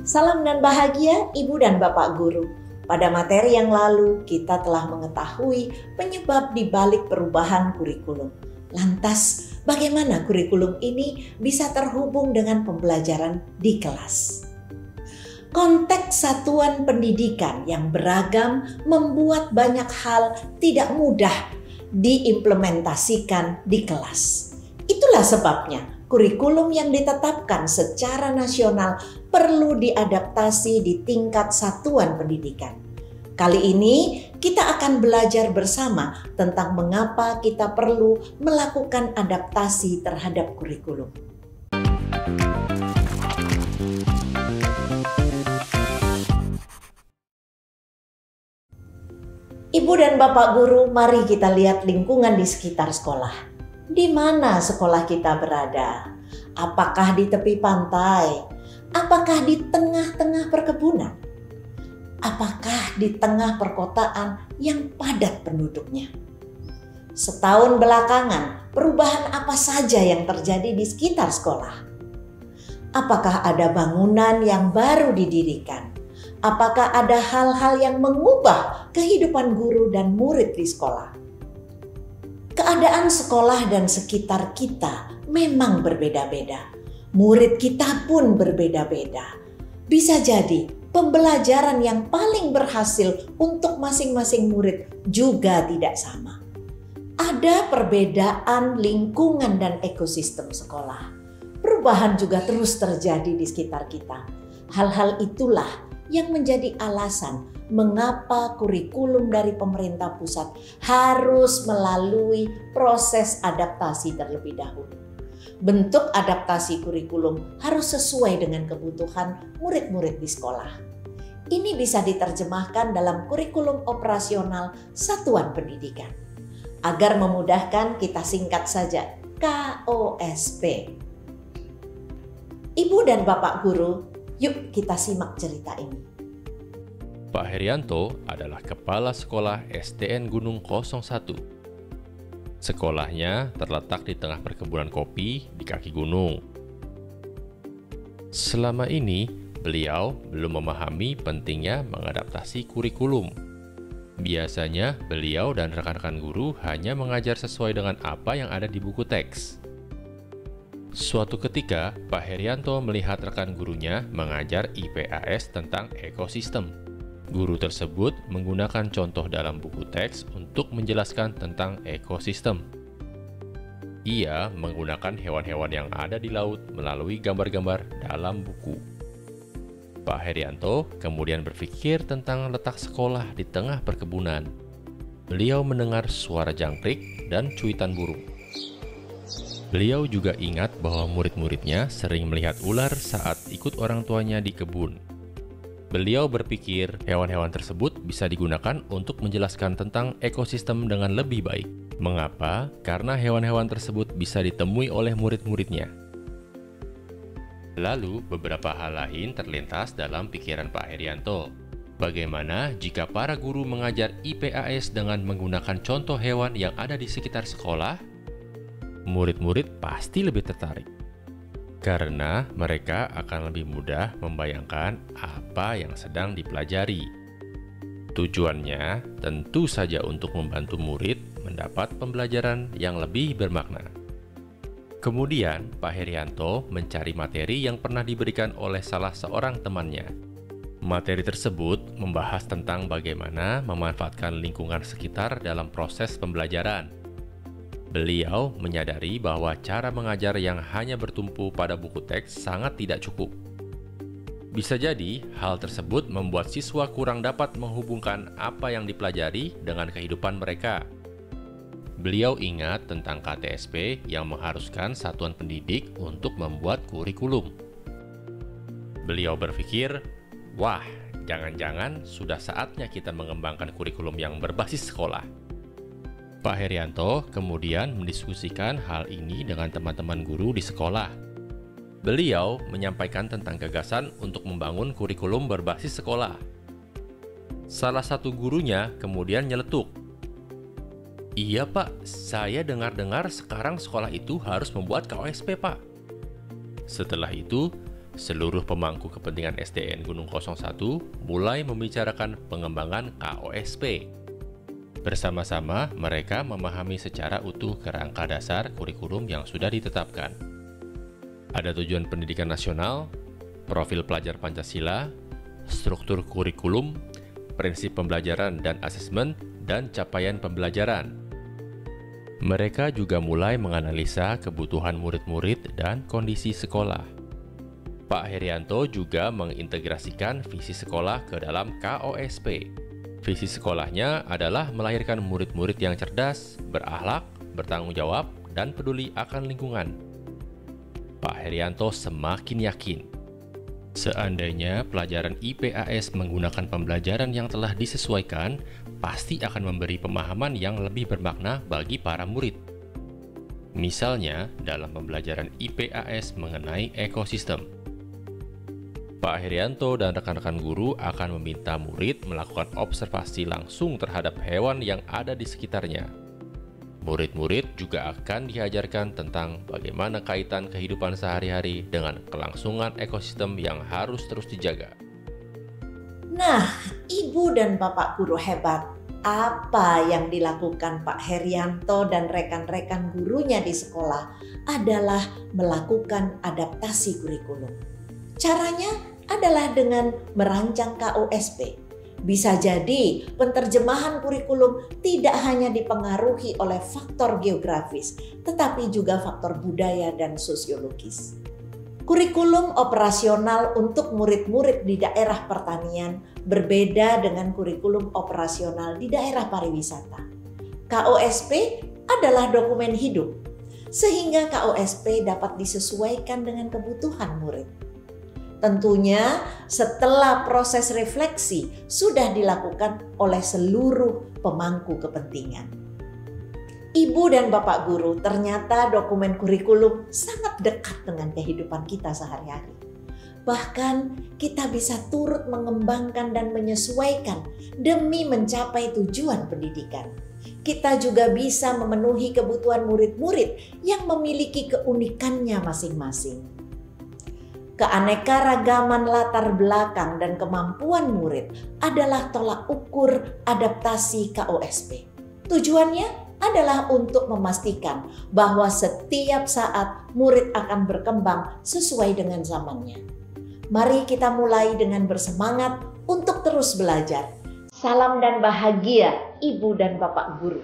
Salam dan bahagia Ibu dan Bapak Guru. Pada materi yang lalu kita telah mengetahui penyebab di balik perubahan kurikulum. Lantas, bagaimana kurikulum ini bisa terhubung dengan pembelajaran di kelas? Konteks satuan pendidikan yang beragam membuat banyak hal tidak mudah diimplementasikan di kelas. Itulah sebabnya kurikulum yang ditetapkan secara nasional perlu diadaptasi di tingkat satuan pendidikan. Kali ini kita akan belajar bersama tentang mengapa kita perlu melakukan adaptasi terhadap kurikulum. Ibu dan Bapak Guru, mari kita lihat lingkungan di sekitar sekolah. Di mana sekolah kita berada? Apakah di tepi pantai? Apakah di tengah-tengah perkebunan? Apakah di tengah perkotaan yang padat penduduknya? Setahun belakangan, perubahan apa saja yang terjadi di sekitar sekolah? Apakah ada bangunan yang baru didirikan? Apakah ada hal-hal yang mengubah kehidupan guru dan murid di sekolah? Keadaan sekolah dan sekitar kita memang berbeda-beda. Murid kita pun berbeda-beda. Bisa jadi pembelajaran yang paling berhasil untuk masing-masing murid juga tidak sama. Ada perbedaan lingkungan dan ekosistem sekolah. Perubahan juga terus terjadi di sekitar kita. Hal-hal itulah yang menjadi alasan mengapa kurikulum dari pemerintah pusat harus melalui proses adaptasi terlebih dahulu. Bentuk adaptasi kurikulum harus sesuai dengan kebutuhan murid-murid di sekolah. Ini bisa diterjemahkan dalam kurikulum operasional satuan pendidikan. Agar memudahkan, kita singkat saja KOSP. Ibu dan Bapak Guru, yuk kita simak cerita ini. Pak Herianto adalah kepala sekolah SDN Gunung 01. Sekolahnya terletak di tengah perkebunan kopi di kaki gunung. Selama ini, beliau belum memahami pentingnya mengadaptasi kurikulum. Biasanya, beliau dan rekan-rekan guru hanya mengajar sesuai dengan apa yang ada di buku teks. Suatu ketika, Pak Herianto melihat rekan gurunya mengajar IPAS tentang ekosistem. Guru tersebut menggunakan contoh dalam buku teks untuk menjelaskan tentang ekosistem. Ia menggunakan hewan-hewan yang ada di laut melalui gambar-gambar dalam buku. Pak Herianto kemudian berpikir tentang letak sekolah di tengah perkebunan. Beliau mendengar suara jangkrik dan cuitan burung. Beliau juga ingat bahwa murid-muridnya sering melihat ular saat ikut orang tuanya di kebun. Beliau berpikir hewan-hewan tersebut bisa digunakan untuk menjelaskan tentang ekosistem dengan lebih baik. Mengapa? Karena hewan-hewan tersebut bisa ditemui oleh murid-muridnya. Lalu, beberapa hal lain terlintas dalam pikiran Pak Herianto. Bagaimana jika para guru mengajar IPAS dengan menggunakan contoh hewan yang ada di sekitar sekolah? Murid-murid pasti lebih tertarik. Karena mereka akan lebih mudah membayangkan apa yang sedang dipelajari. Tujuannya tentu saja untuk membantu murid mendapat pembelajaran yang lebih bermakna. Kemudian, Pak Herianto mencari materi yang pernah diberikan oleh salah seorang temannya. Materi tersebut membahas tentang bagaimana memanfaatkan lingkungan sekitar dalam proses pembelajaran. Beliau menyadari bahwa cara mengajar yang hanya bertumpu pada buku teks sangat tidak cukup. Bisa jadi, hal tersebut membuat siswa kurang dapat menghubungkan apa yang dipelajari dengan kehidupan mereka. Beliau ingat tentang KTSP yang mengharuskan satuan pendidik untuk membuat kurikulum. Beliau berpikir, wah, jangan-jangan sudah saatnya kita mengembangkan kurikulum yang berbasis sekolah. Pak Herianto kemudian mendiskusikan hal ini dengan teman-teman guru di sekolah. Beliau menyampaikan tentang gagasan untuk membangun kurikulum berbasis sekolah. Salah satu gurunya kemudian nyeletuk, "Iya Pak, saya dengar-dengar sekarang sekolah itu harus membuat KOSP Pak." Setelah itu, seluruh pemangku kepentingan SDN Gunung 01 mulai membicarakan pengembangan KOSP. Bersama-sama, mereka memahami secara utuh kerangka dasar kurikulum yang sudah ditetapkan. Ada tujuan pendidikan nasional, profil pelajar Pancasila, struktur kurikulum, prinsip pembelajaran dan asesmen, dan capaian pembelajaran. Mereka juga mulai menganalisa kebutuhan murid-murid dan kondisi sekolah. Pak Herianto juga mengintegrasikan visi sekolah ke dalam KOSP. Visi sekolahnya adalah melahirkan murid-murid yang cerdas, berakhlak, bertanggung jawab, dan peduli akan lingkungan. Pak Herianto semakin yakin, seandainya pelajaran IPAS menggunakan pembelajaran yang telah disesuaikan, pasti akan memberi pemahaman yang lebih bermakna bagi para murid. Misalnya, dalam pembelajaran IPAS mengenai ekosistem. Pak Herianto dan rekan-rekan guru akan meminta murid melakukan observasi langsung terhadap hewan yang ada di sekitarnya. Murid-murid juga akan diajarkan tentang bagaimana kaitan kehidupan sehari-hari dengan kelangsungan ekosistem yang harus terus dijaga. Nah, Ibu dan Bapak guru hebat, apa yang dilakukan Pak Herianto dan rekan-rekan gurunya di sekolah adalah melakukan adaptasi kurikulum. Caranya adalah dengan merancang KOSP. Bisa jadi penerjemahan kurikulum tidak hanya dipengaruhi oleh faktor geografis, tetapi juga faktor budaya dan sosiologis. Kurikulum operasional untuk murid-murid di daerah pertanian berbeda dengan kurikulum operasional di daerah pariwisata. KOSP adalah dokumen hidup, sehingga KOSP dapat disesuaikan dengan kebutuhan murid. Tentunya setelah proses refleksi sudah dilakukan oleh seluruh pemangku kepentingan. Ibu dan Bapak guru, ternyata dokumen kurikulum sangat dekat dengan kehidupan kita sehari-hari. Bahkan kita bisa turut mengembangkan dan menyesuaikan demi mencapai tujuan pendidikan. Kita juga bisa memenuhi kebutuhan murid-murid yang memiliki keunikannya masing-masing. Keanekaragaman latar belakang dan kemampuan murid adalah tolak ukur adaptasi KOSP. Tujuannya adalah untuk memastikan bahwa setiap saat murid akan berkembang sesuai dengan zamannya. Mari kita mulai dengan bersemangat untuk terus belajar. Salam dan bahagia Ibu dan Bapak guru.